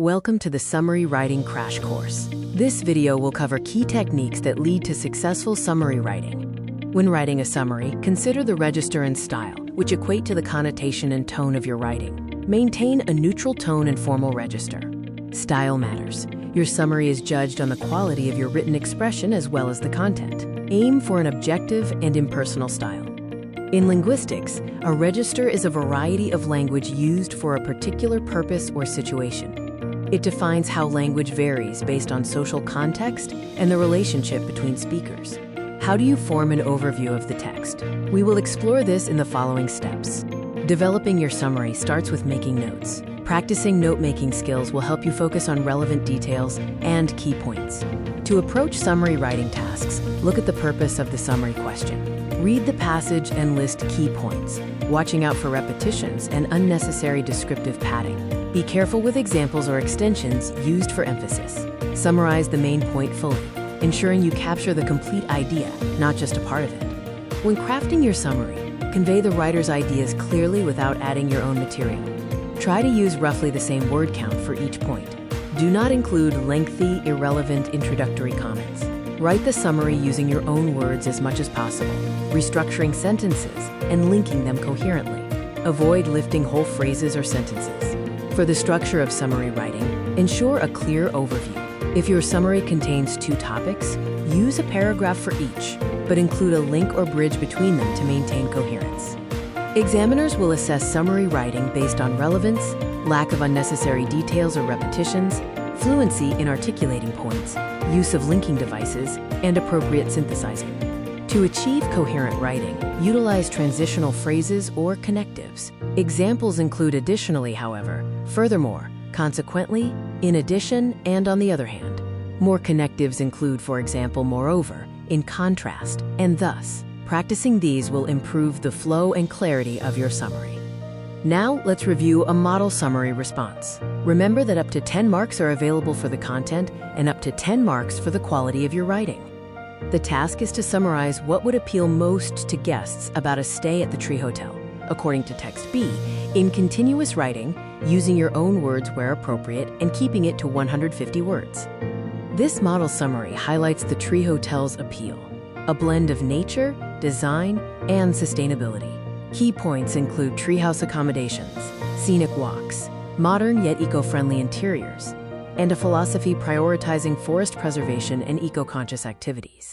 Welcome to the Summary Writing Crash Course. This video will cover key techniques that lead to successful summary writing. When writing a summary, consider the register and style, which equate to the connotation and tone of your writing. Maintain a neutral tone and formal register. Style matters. Your summary is judged on the quality of your written expression as well as the content. Aim for an objective and impersonal style. In linguistics, a register is a variety of language used for a particular purpose or situation. It defines how language varies based on social context and the relationship between speakers. How do you form an overview of the text? We will explore this in the following steps. Developing your summary starts with making notes. Practicing note-making skills will help you focus on relevant details and key points. To approach summary writing tasks, look at the purpose of the summary question. Read the passage and list key points, watching out for repetitions and unnecessary descriptive padding. Be careful with examples or extensions used for emphasis. Summarize the main point fully, ensuring you capture the complete idea, not just a part of it. When crafting your summary, convey the writer's ideas clearly without adding your own material. Try to use roughly the same word count for each point. Do not include lengthy, irrelevant introductory comments. Write the summary using your own words as much as possible, restructuring sentences and linking them coherently. Avoid lifting whole phrases or sentences. For the structure of summary writing, ensure a clear overview. If your summary contains 2 topics, use a paragraph for each, but include a link or bridge between them to maintain coherence. Examiners will assess summary writing based on relevance, lack of unnecessary details or repetitions, fluency in articulating points, use of linking devices, and appropriate synthesizing. To achieve coherent writing, utilize transitional phrases or connectives. Examples include additionally, however, furthermore, consequently, in addition, and on the other hand. More connectives include, for example, moreover, in contrast, and thus. Practicing these will improve the flow and clarity of your summary. Now, let's review a model summary response. Remember that up to 10 marks are available for the content and up to 10 marks for the quality of your writing. The task is to summarize what would appeal most to guests about a stay at the Tree Hotel, according to text B, in continuous writing, using your own words where appropriate and keeping it to 150 words. This model summary highlights the Tree Hotel's appeal, a blend of nature, design, and sustainability. Key points include treehouse accommodations, scenic walks, modern yet eco-friendly interiors, and a philosophy prioritizing forest preservation and eco-conscious activities.